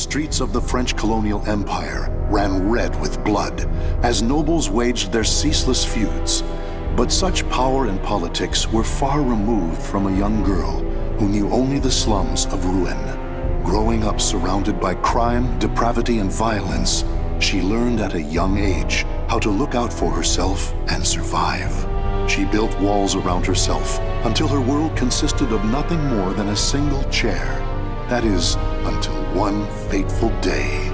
streets of the French colonial empire ran red with blood as nobles waged their ceaseless feuds. But such power and politics were far removed from a young girl who knew only the slums of Rouen. Growing up surrounded by crime, depravity, and violence, she learned at a young age how to look out for herself and survive. She built walls around herself until her world consisted of nothing more than a single chair. That is, until one fateful day.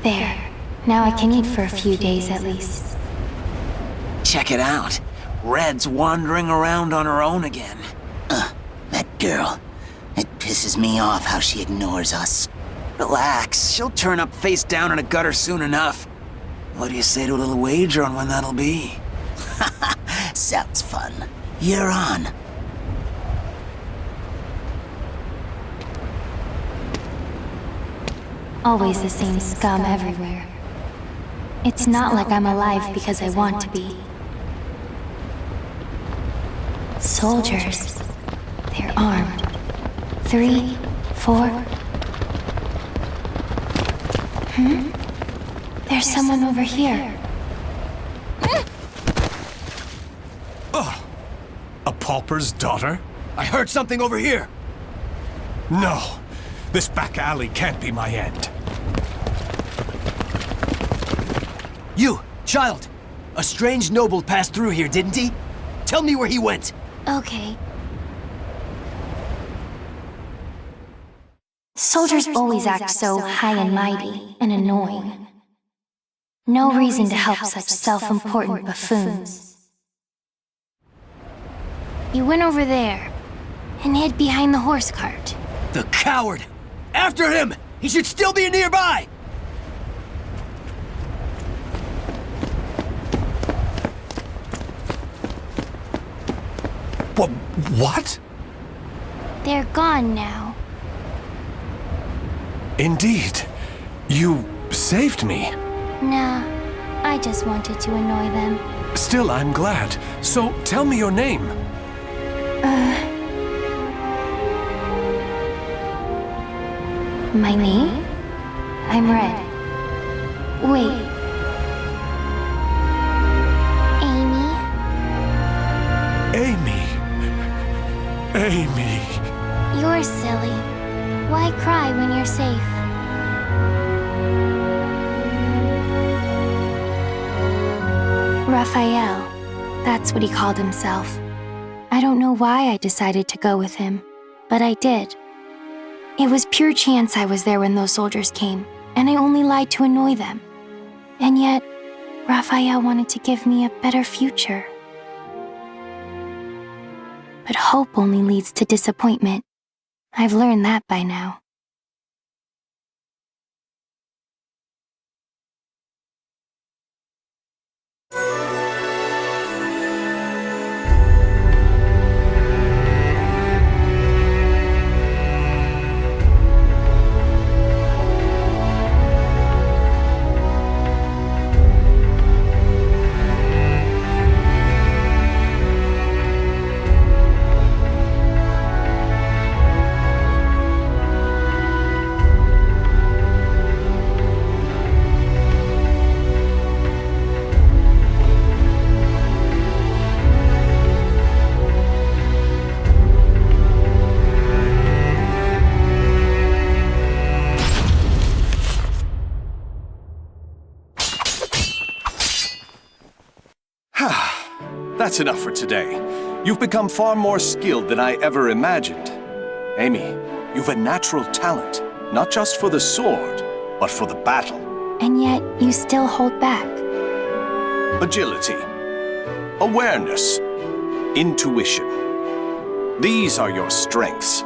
There. Now I can eat for a few days at least. Check it out. Red's wandering around on her own again. That girl. It pisses me off how she ignores us. Relax, she'll turn up face down in a gutter soon enough. What do you say to a little wager on when that'll be? Sounds fun. You're on. Always the same scum everywhere. It's not like I'm alive because I want to be. Soldiers. They're armed. 3, 4. There's someone over here. A pauper's daughter? I heard something over here. No. This back alley can't be my end. You, child. A strange noble passed through here, didn't he? Tell me where he went. Okay. Soldiers always act so high and mighty and annoying. No reason to help such self-important buffoons. He went over there and hid behind the horse cart. The coward! After him! He should still be nearby! What? They're gone now. Indeed. You saved me. Nah, I just wanted to annoy them. Still, I'm glad. So, tell me your name. My name? I'm Red. Wait. Amy? Amy. You're silly. Why cry when you're safe? Raphael. That's what he called himself. I don't know why I decided to go with him, but I did. It was pure chance I was there when those soldiers came, and I only lied to annoy them. And yet, Raphael wanted to give me a better future. But hope only leads to disappointment. I've learned that by now. That's enough for today. You've become far more skilled than I ever imagined. Amy, you've a natural talent, not just for the sword, but for the battle. And yet, you still hold back. Agility, awareness, intuition. These are your strengths.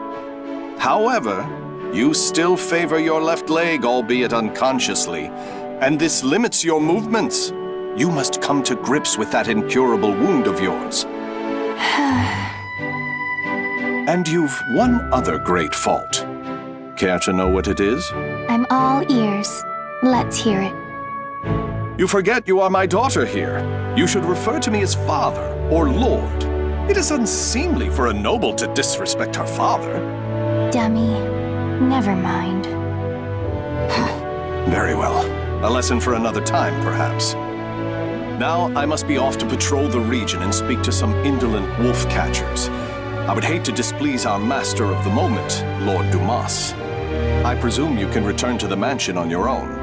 However, you still favor your left leg, albeit unconsciously, and this limits your movements. You must come to grips with that incurable wound of yours. And you've one other great fault. Care to know what it is? I'm all ears. Let's hear it. You forget you are my daughter here. You should refer to me as father or lord. It is unseemly for a noble to disrespect her father. Dummy. Never mind. Very well. A lesson for another time, perhaps. Now I must be off to patrol the region and speak to some indolent wolf catchers. I would hate to displease our master of the moment, Lord Dumas. I presume you can return to the mansion on your own.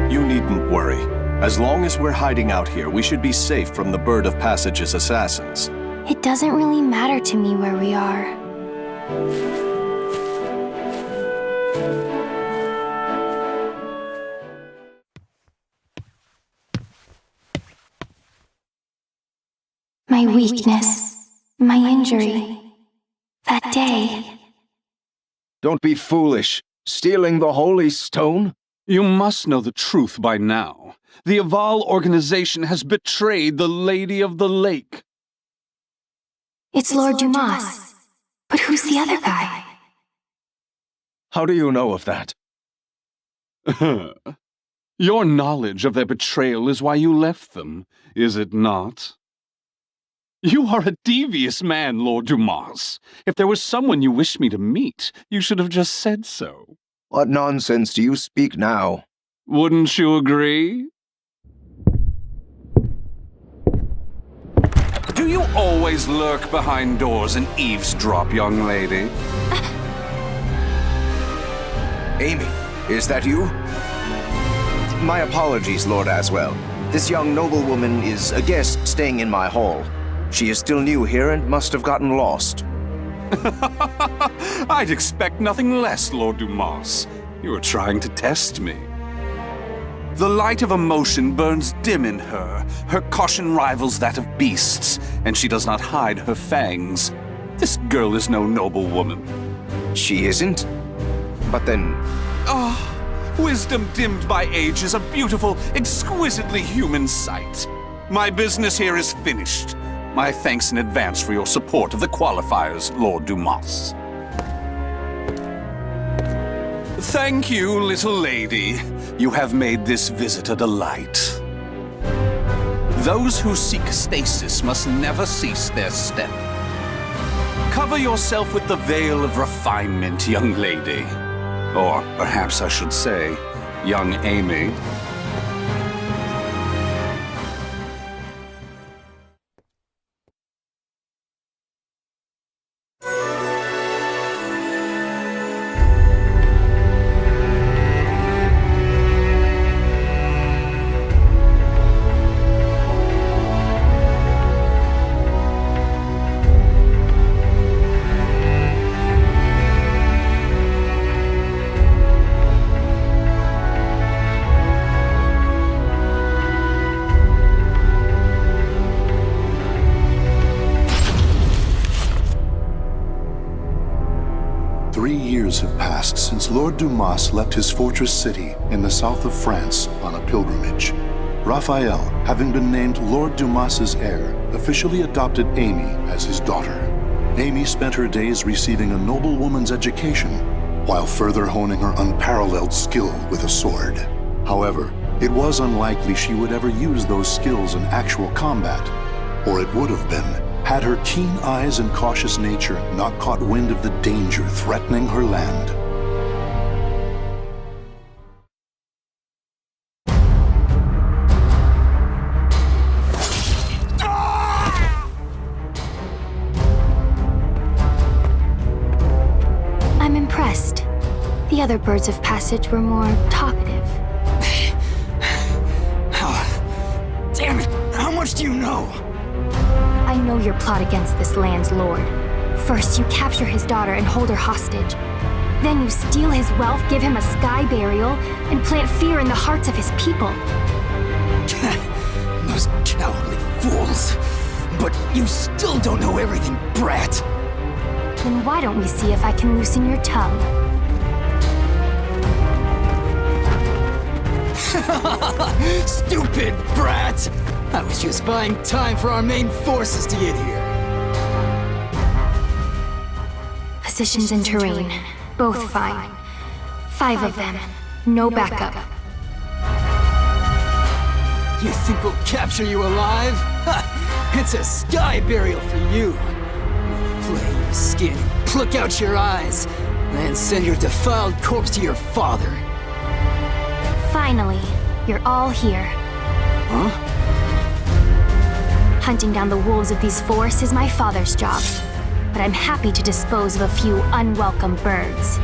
You needn't worry. As long as we're hiding out here, we should be safe from the Bird of Passage's assassins. It doesn't really matter to me where we are. My weakness, my injury, that day. Don't be foolish. Stealing the holy stone? You must know the truth by now. The Aval organization has betrayed the Lady of the Lake. It's Lord Dumas. But who's the other guy? How do you know of that? Your knowledge of their betrayal is why you left them, is it not? You are a devious man, Lord Dumas. If there was someone you wished me to meet, you should have just said so. What nonsense do you speak now? Wouldn't you agree? Do you always lurk behind doors and eavesdrop, young lady? Amy, is that you? My apologies, Lord Aswell. This young noblewoman is a guest staying in my hall. She is still new here and must have gotten lost. I'd expect nothing less, Lord Dumas. You are trying to test me. The light of emotion burns dim in her. Her caution rivals that of beasts, and she does not hide her fangs. This girl is no noble woman. She isn't? But then... Wisdom dimmed by age is a beautiful, exquisitely human sight. My business here is finished. My thanks in advance for your support of the qualifiers, Lord Dumas. Thank you, little lady. You have made this visit a delight. Those who seek stasis must never cease their step. Cover yourself with the veil of refinement, young lady. Or perhaps I should say, young Amy. Have passed since Lord Dumas left his fortress city in the south of France on a pilgrimage. Raphael, having been named Lord Dumas's heir, officially adopted Amy as his daughter. Amy spent her days receiving a noblewoman's education, while further honing her unparalleled skill with a sword. However, it was unlikely she would ever use those skills in actual combat, or it would have been had her keen eyes and cautious nature not caught wind of the danger threatening her land. I'm impressed. The other birds of passage were more talkative. Damn it! How much do you know? I know your plot against this land's lord. First, you capture his daughter and hold her hostage. Then you steal his wealth, give him a sky burial, and plant fear in the hearts of his people. Those cowardly fools. But you still don't know everything, brat. Then why don't we see if I can loosen your tongue? Stupid brat! I was just buying time for our main forces to get here. Positions and terrain, both fine. 5 of them, no backup. You think we'll capture you alive? Ha! It's a sky burial for you. We'll flay your skin, pluck out your eyes, and send your defiled corpse to your father. Finally, you're all here. Huh? Hunting down the wolves of these forests is my father's job, but I'm happy to dispose of a few unwelcome birds.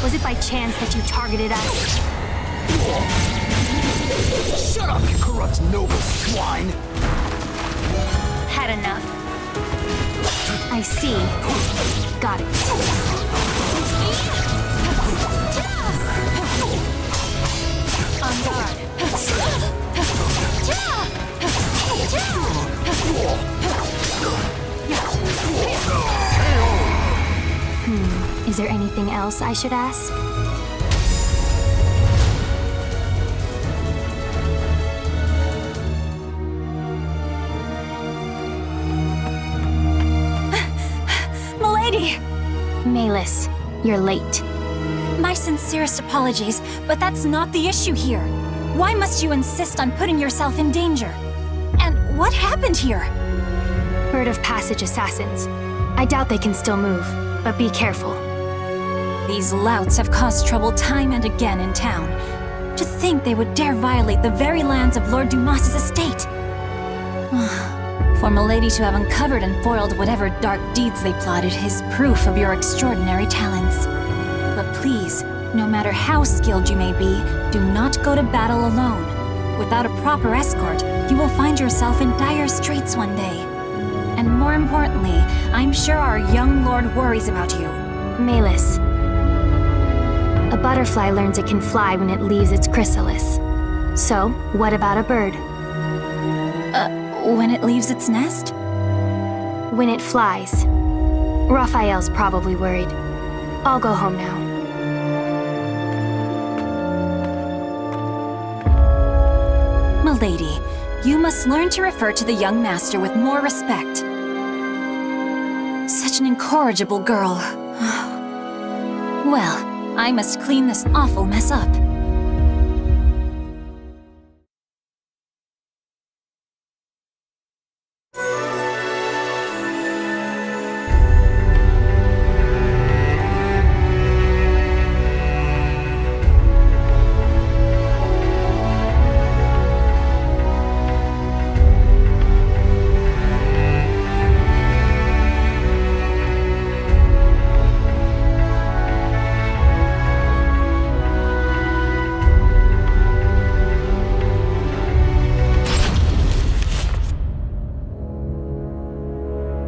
Was it by chance that you targeted us? Shut up, you corrupt noble swine! Had enough. I see. Got it. On guard. Is there anything else I should ask? Milady! Malis, you're late. My sincerest apologies, but that's not the issue here. Why must you insist on putting yourself in danger? And what happened here? Bird of Passage assassins. I doubt they can still move, but be careful. These louts have caused trouble time and again in town. To think they would dare violate the very lands of Lord Dumas's estate. For Milady to have uncovered and foiled whatever dark deeds they plotted is proof of your extraordinary talents. But please, no matter how skilled you may be, do not go to battle alone. Without a proper escort, you will find yourself in dire straits one day. And more importantly, I'm sure our young lord worries about you. Malis. A butterfly learns it can fly when it leaves its chrysalis. So, what about a bird? When it leaves its nest? When it flies. Raphael's probably worried. I'll go home now. Milady, you must learn to refer to the young master with more respect. Such an incorrigible girl. Well, I must clean this awful mess up.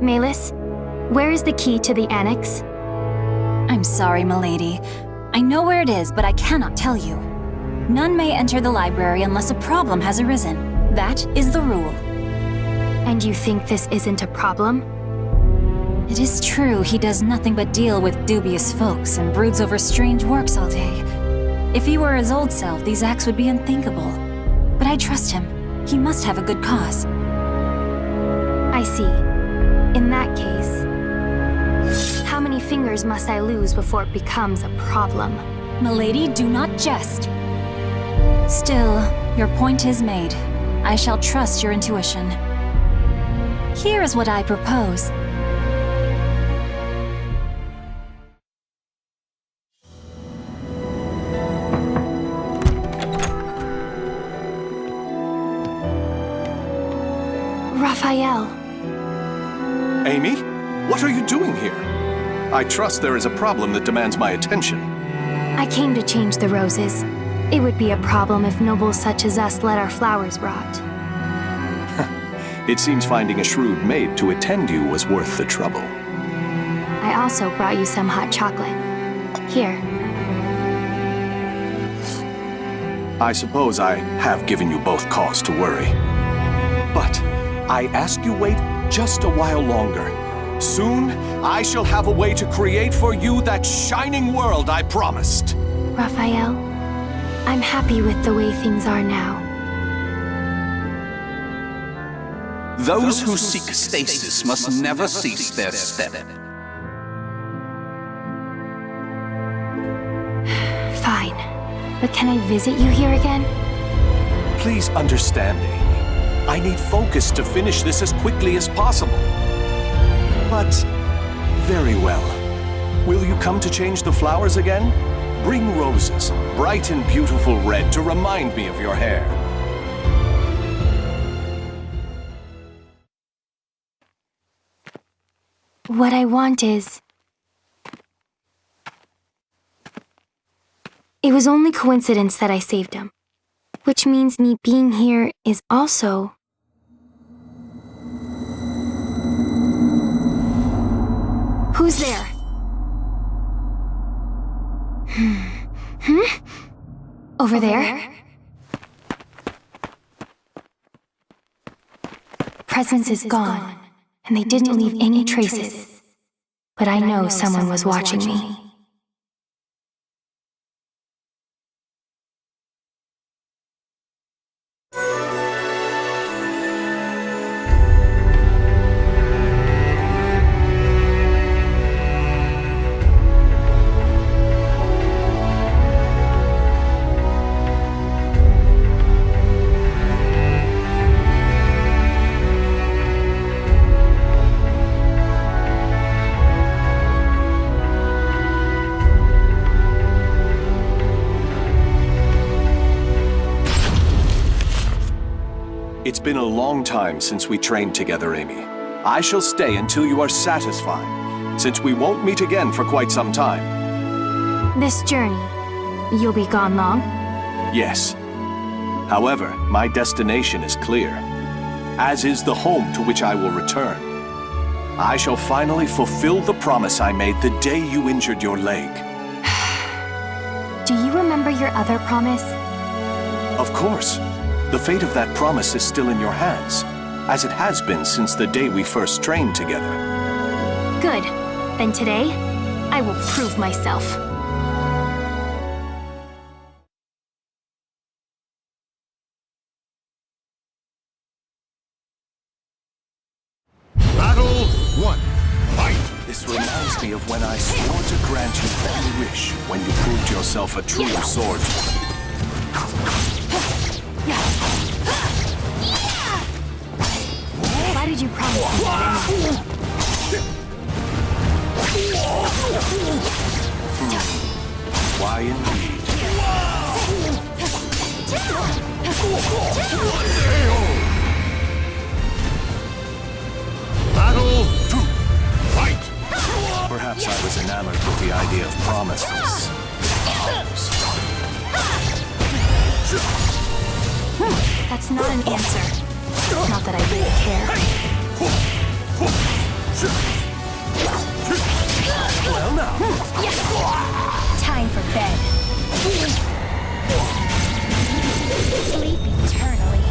Malis, where is the key to the annex? I'm sorry, milady. I know where it is, but I cannot tell you. None may enter the library unless a problem has arisen. That is the rule. And you think this isn't a problem? It is true he does nothing but deal with dubious folks and broods over strange works all day. If he were his old self, these acts would be unthinkable. But I trust him. He must have a good cause. I see. In that case, how many fingers must I lose before it becomes a problem? Milady, do not jest. Still, your point is made. I shall trust your intuition. Here is what I propose. Raphael. Amy, what are you doing here? I trust there is a problem that demands my attention. I came to change the roses. It would be a problem if nobles such as us let our flowers rot. It seems finding a shrewd maid to attend you was worth the trouble. I also brought you some hot chocolate. Here. I suppose I have given you both cause to worry. But I ask you wait just a while longer. Soon, I shall have a way to create for you that shining world I promised. Raphael, I'm happy with the way things are now. Those who seek stasis must never cease their step. Fine. But can I visit you here again? Please understand, Amy. I need focus to finish this as quickly as possible. But, very well. Will you come to change the flowers again? Bring roses, bright and beautiful red, to remind me of your hair. What I want is... It was only coincidence that I saved him. Which means me being here is also... Who's there? Over there? Presence is gone, and they didn't leave any traces. But I know someone was watching me. It's been a long time since we trained together, Amy. I shall stay until you are satisfied, since we won't meet again for quite some time. This journey, you'll be gone long? Yes. However, my destination is clear, as is the home to which I will return. I shall finally fulfill the promise I made the day you injured your leg. Do you remember your other promise? Of course. The fate of that promise is still in your hands, as it has been since the day we first trained together. Good. Then today, I will prove myself. Battle 1. Fight! This reminds me of when I swore to grant you one wish when you proved yourself a true swordsman. Why did you promise me that anyway? Why indeed? Battle 2. Fight! Perhaps I was enamored with the idea of promises. That's not an answer. Not that I really care. Well now. Time for bed. Sleep eternally.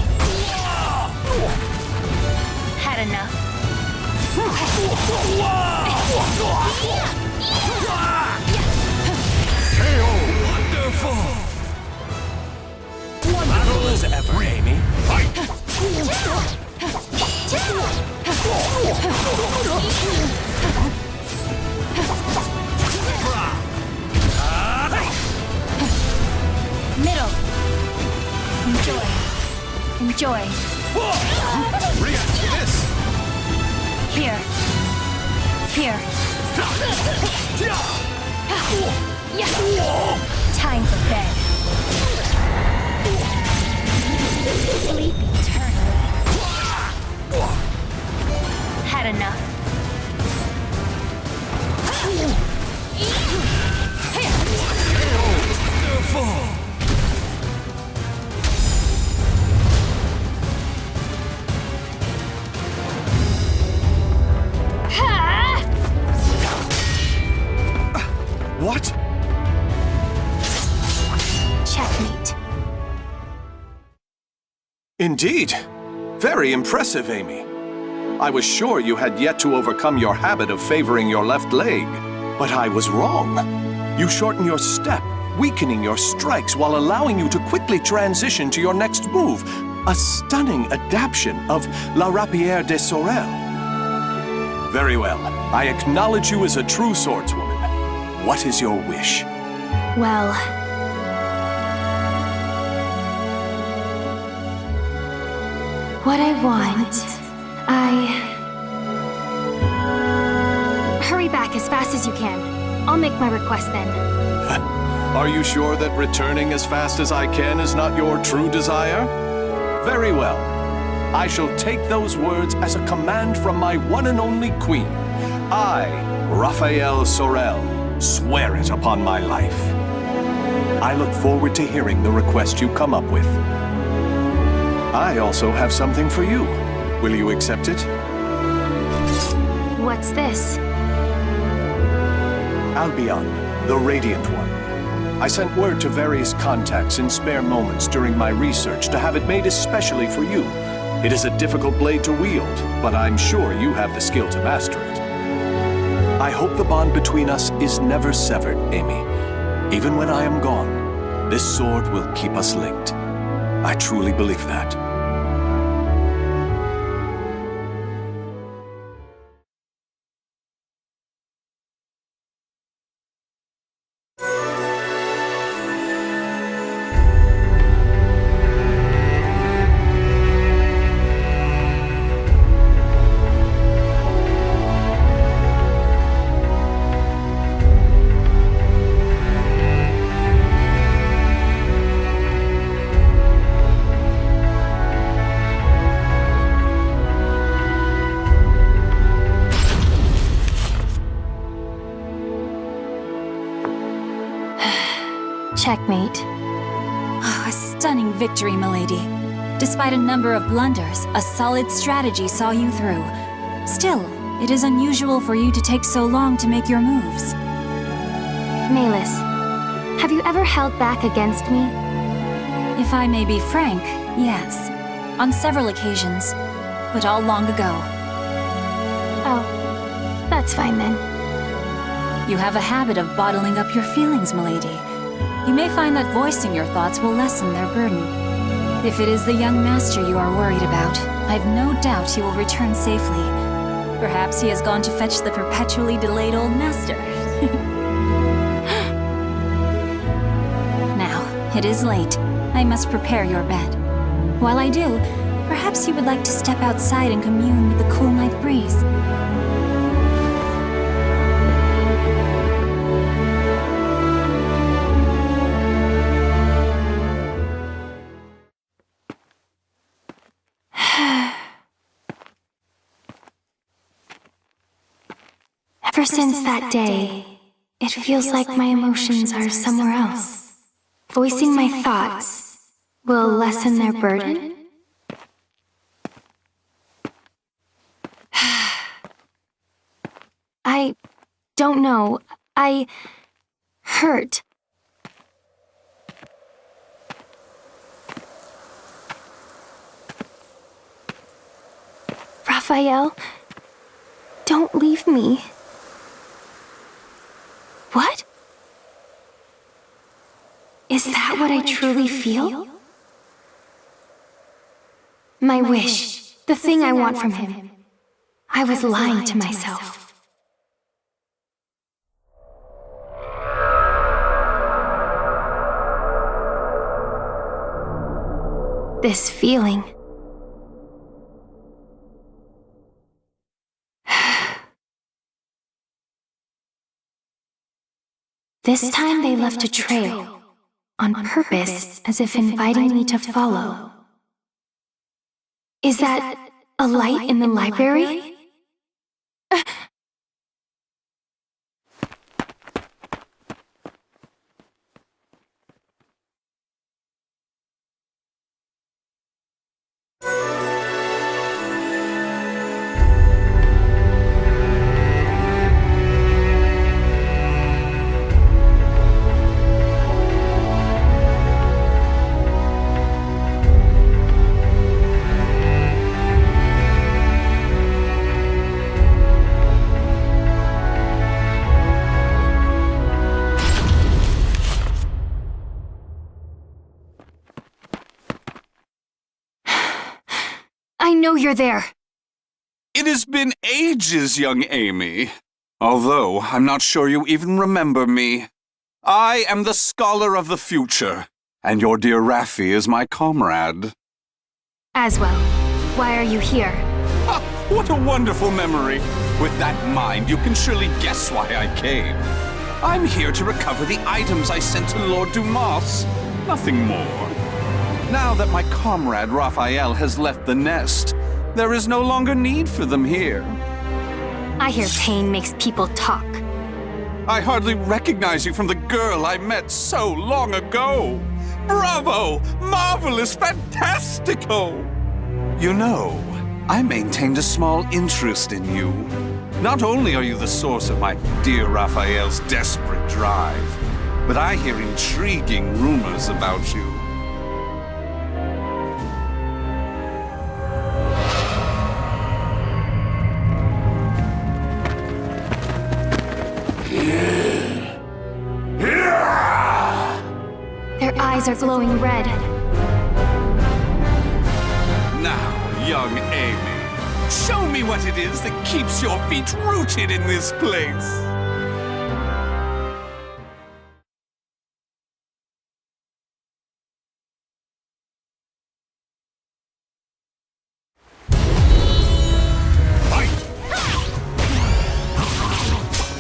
Enjoy. React to this! Here. Here. Time for bed. Sleep eternally. Had enough. What? Checkmate. Indeed. Very impressive, Amy. I was sure you had yet to overcome your habit of favoring your left leg, but I was wrong. You shorten your step, weakening your strikes while allowing you to quickly transition to your next move. A stunning adaptation of La Rapière de Sorel. Very well. I acknowledge you as a true swordswoman. What is your wish? Well... what I want... Hurry back as fast as you can. I'll make my request then. Are you sure that returning as fast as I can is not your true desire? Very well. I shall take those words as a command from my one and only queen. I, Raphael Sorel, swear it upon my life. I look forward to hearing the request you come up with. I also have something for you. Will you accept it? What's this? Albion, the Radiant One. I sent word to various contacts in spare moments during my research to have it made especially for you. It is a difficult blade to wield, but I'm sure you have the skill to master it. I hope the bond between us is never severed, Amy. Even when I am gone, this sword will keep us linked. I truly believe that. Checkmate. Oh, a stunning victory, milady. Despite a number of blunders, a solid strategy saw you through. Still, it is unusual for you to take so long to make your moves. Malis, have you ever held back against me? If I may be frank, yes. On several occasions, but all long ago. Oh, that's fine then. You have a habit of bottling up your feelings, milady. You may find that voicing your thoughts will lessen their burden. If it is the young master you are worried about, I've no doubt he will return safely. Perhaps he has gone to fetch the perpetually delayed old master. Now, it is late. I must prepare your bed. While I do, perhaps you would like to step outside and commune with the cool night breeze. Ever since that day, it feels like my emotions are somewhere else. Voicing my thoughts will lessen their burden? I don't know. I hurt. Raphael, don't leave me. What? Is that what I truly feel? My wish, the thing I want from him. I was lying to myself. This feeling, This time they left a trail, on purpose, as if inviting me to follow. Is that a light in the library? I know you're there. It has been ages, young Amy. Although, I'm not sure you even remember me. I am the scholar of the future, and your dear Raffi is my comrade. Aswell, why are you here? Ah, what a wonderful memory! With that in mind, you can surely guess why I came. I'm here to recover the items I sent to Lord Dumas. Nothing more. Now that my comrade Raphael has left the nest, there is no longer need for them here. I hear pain makes people talk. I hardly recognize you from the girl I met so long ago. Bravo! Marvelous! Fantastico! You know, I maintained a small interest in you. Not only are you the source of my dear Raphael's desperate drive, but I hear intriguing rumors about you. Their eyes are glowing red. Now, young Amy, show me what it is that keeps your feet rooted in this place.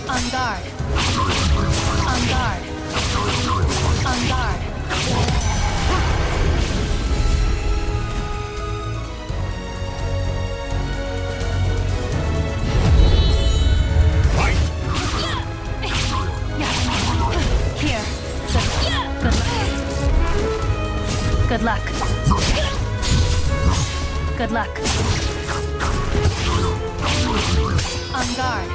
On guard. On guard. On guard. Here. Good luck. Good luck. On guard.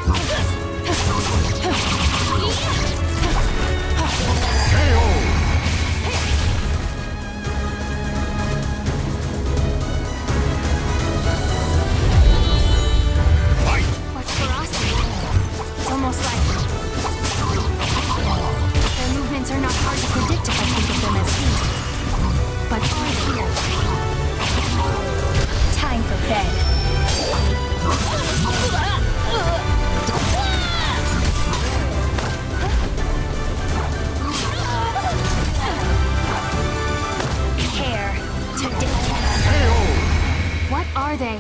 What ferocity. It's almost like... Their movements are not hard to predict if I think of them as beasts. But all here. Time for bed. Care to death. What are they?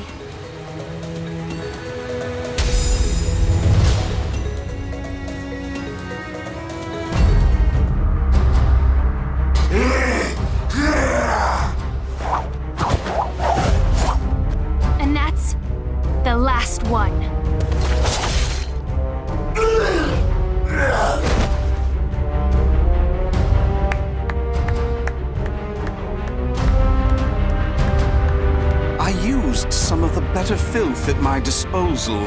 And that's the last one. I used some of the better filth at my disposal,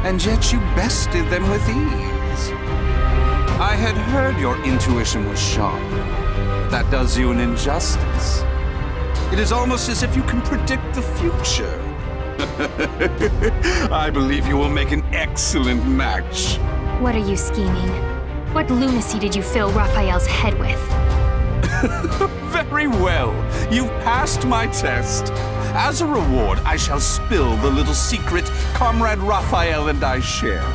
and yet you bested them with ease. I had heard your intuition was sharp. That does you an injustice. It is almost as if you can predict the future. I believe you will make an excellent match. What are you scheming? What lunacy did you fill Raphael's head with? Very well. You've passed my test. As a reward, I shall spill the little secret Comrade Raphael and I share.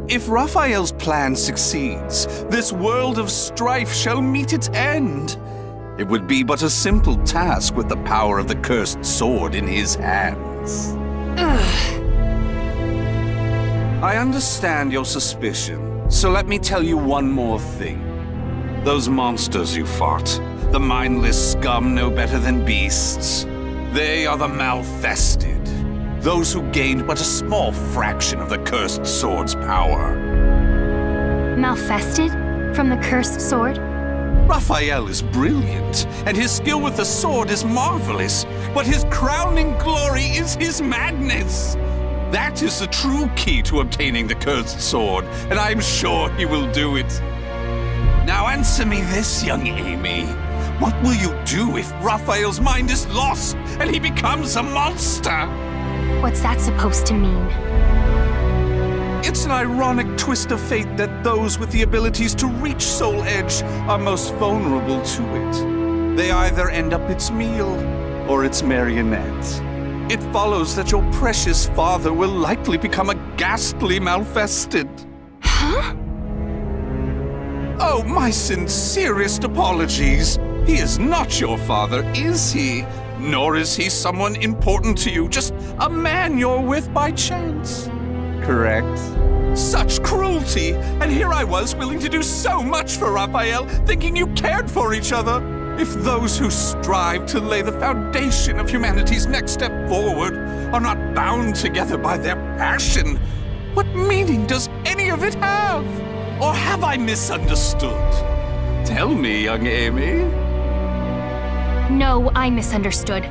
If Raphael's plan succeeds, this world of strife shall meet its end. It would be but a simple task with the power of the cursed sword in his hands. I understand your suspicion, so let me tell you one more thing. Those monsters you fought, the mindless scum no better than beasts, they are the Malfested. Those who gained but a small fraction of the cursed sword's power. Malfested? From the cursed sword? Raphael is brilliant, and his skill with the sword is marvelous, but his crowning glory is his madness. That is the true key to obtaining the cursed sword, and I'm sure he will do it. Now answer me this, young Amy. What will you do if Raphael's mind is lost and he becomes a monster? What's that supposed to mean? It's an ironic twist of fate that those with the abilities to reach Soul Edge are most vulnerable to it. They either end up its meal or its marionette. It follows that your precious father will likely become a ghastly Malfested. Huh? Oh, my sincerest apologies. He is not your father, is he? Nor is he someone important to you, just a man you're with by chance. Correct? Such cruelty! And here I was willing to do so much for Raphael, thinking you cared for each other. If those who strive to lay the foundation of humanity's next step forward are not bound together by their passion, what meaning does any of it have? Or have I misunderstood? Tell me, young Amy. No, I misunderstood.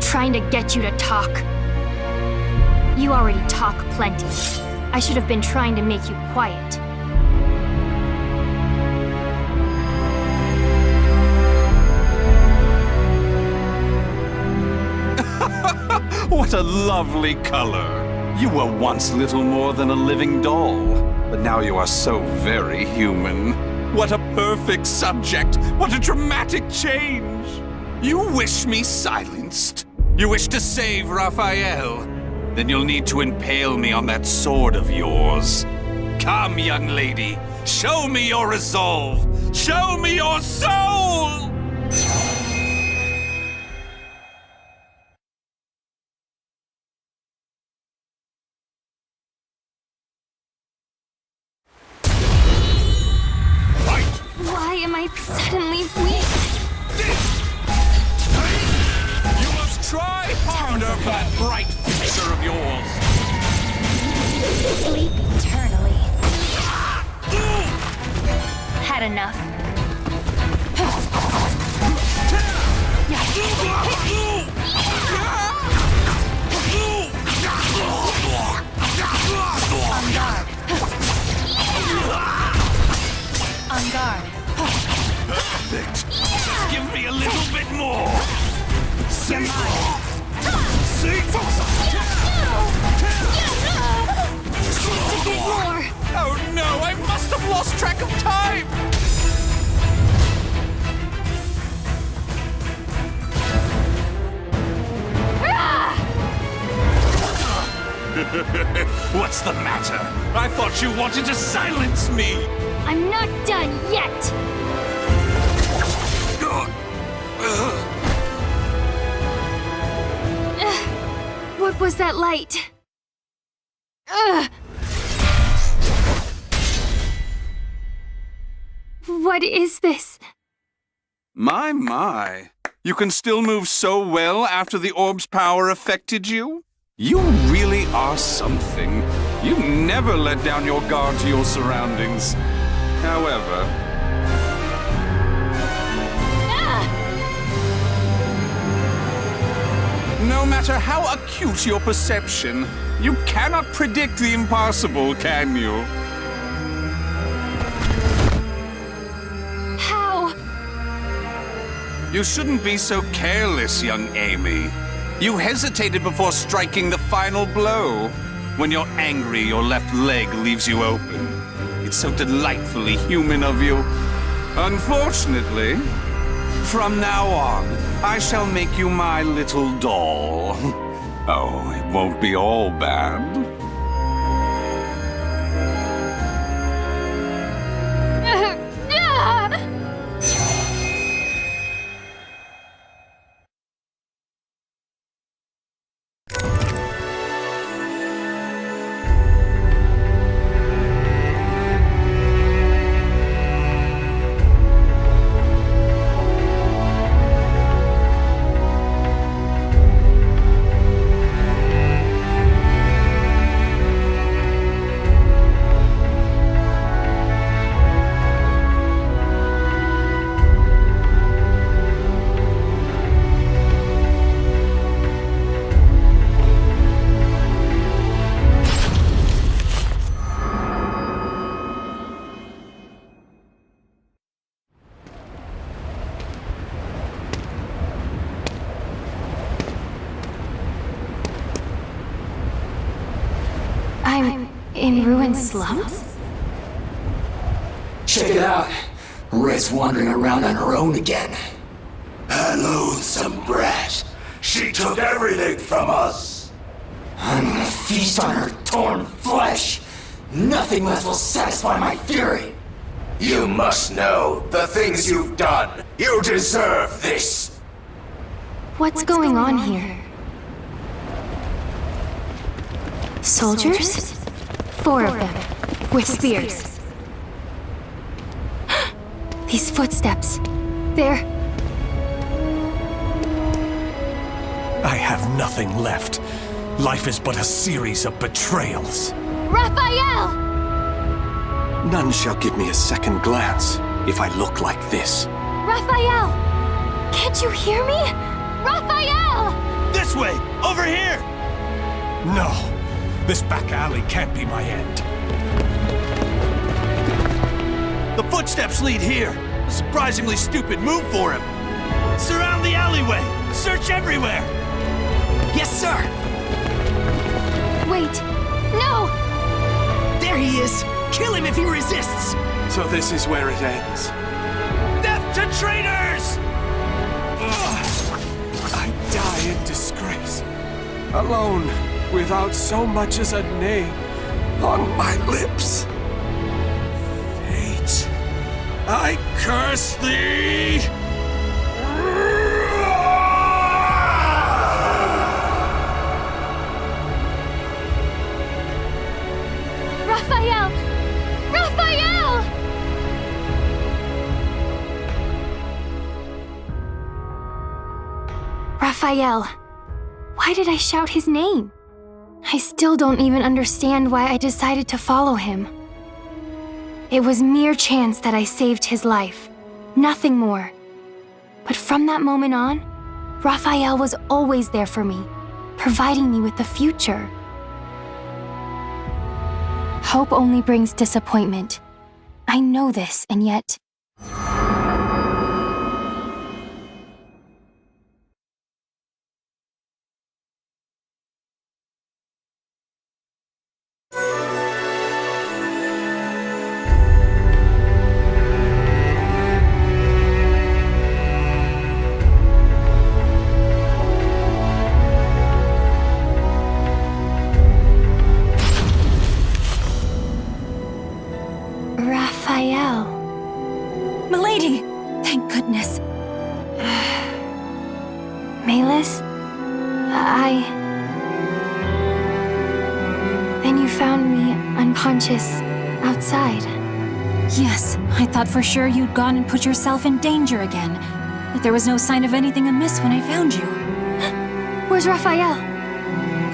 Trying to get you to talk. You already talk plenty. I should have been trying to make you quiet. What a lovely color. You were once little more than a living doll, but now you are so very human. What a perfect subject! What a dramatic change! You wish me silenced? You wish to save Raphael? Then you'll need to impale me on that sword of yours. Come, young lady, show me your resolve! Show me your soul! Why am I suddenly weak? You must try harder for that bright future of yours! Sleep eternally. Had enough. On guard. On guard. Perfect! Just give me a little bit more! You're mine. Just a bit more. Oh no, I must have lost track of time! What's the matter? I thought you wanted to silence me! I'm not done yet! What was that light? What is this? My. You can still move so well after the orb's power affected you? You really are something. You never let down your guard to your surroundings. However... No matter how acute your perception, you cannot predict the impossible, can you? How? You shouldn't be so careless, young Amy. You hesitated before striking the final blow. When you're angry, your left leg leaves you open. It's so delightfully human of you. Unfortunately, from now on, I shall make you my little doll. Oh, it won't be all bad. I'm in ruined slums? Check it out. Red's wandering around on her own again. A loathsome brat. She took everything from us. I'm gonna feast on her torn flesh. Nothing less will satisfy my fury. You must know the things you've done. You deserve this. What's going on here? Soldiers? 4 of them, with spears. These footsteps. They're... I have nothing left. Life is but a series of betrayals. Raphael! None shall give me a second glance if I look like this. Raphael! Can't you hear me? Raphael! This way! Over here! No. This back alley can't be my end. The footsteps lead here. A surprisingly stupid move for him. Surround the alleyway! Search everywhere! Yes, sir! Wait! No! There he is! Kill him if he resists! So this is where it ends. Death to traitors! I die in disgrace. Alone, without so much as a name on my lips. Fate, I curse thee! Raphael! Raphael! Raphael. Why did I shout his name? I still don't even understand why I decided to follow him. It was mere chance that I saved his life. Nothing more. But from that moment on, Raphael was always there for me, providing me with the future. Hope only brings disappointment. I know this, and yet... Raphael. Milady! Thank goodness. Malus? Then you found me unconscious outside. Yes, I thought for sure you'd gone and put yourself in danger again. But there was no sign of anything amiss when I found you. Where's Raphael?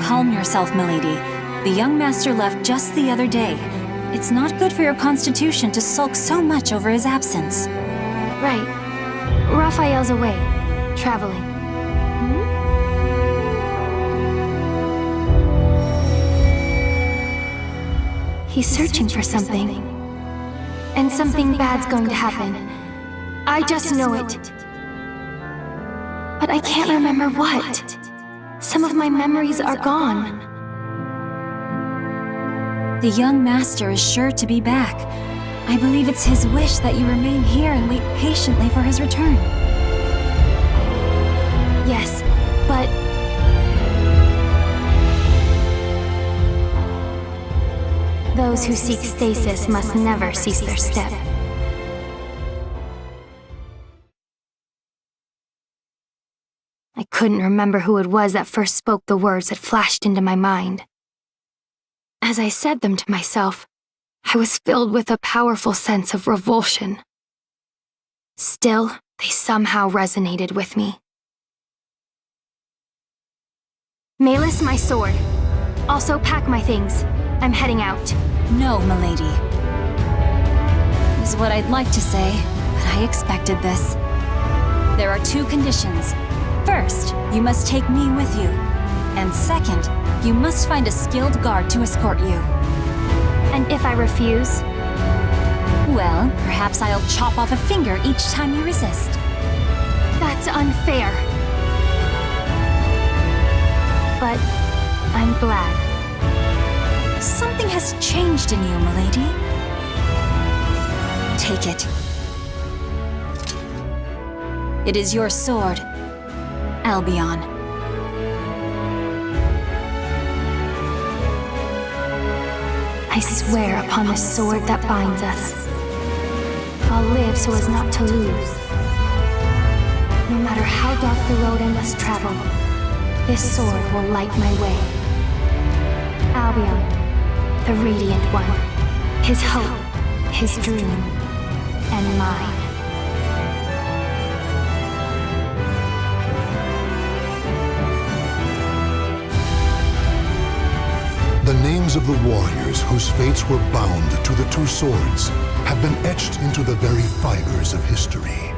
Calm yourself, milady. The young master left just the other day. It's not good for your constitution to sulk so much over his absence. Right. Raphael's away, traveling. He's searching for something. And something bad's going to happen. I just know it. But I can't remember what. Some of my memories are gone. The young master is sure to be back. I believe it's his wish that you remain here and wait patiently for his return. Yes, but... those who seek stasis must never cease their step. I couldn't remember who it was that first spoke the words that flashed into my mind. As I said them to myself, I was filled with a powerful sense of revulsion. Still, they somehow resonated with me. Malus, my sword. Also pack my things. I'm heading out. No, milady. Is what I'd like to say, but I expected this. There are 2 conditions. First, you must take me with you. And second, you must find a skilled guard to escort you. And if I refuse? Well, perhaps I'll chop off a finger each time you resist. That's unfair. But I'm glad. Some has changed in you, milady. Take it. It is your sword, Albion. I swear upon the sword that binds us. I'll live so as not to lose. No matter how dark the road I must travel, this sword will light my way. Albion, the Radiant One, his hope, his dream, and mine. The names of the warriors whose fates were bound to the two swords have been etched into the very fibers of history.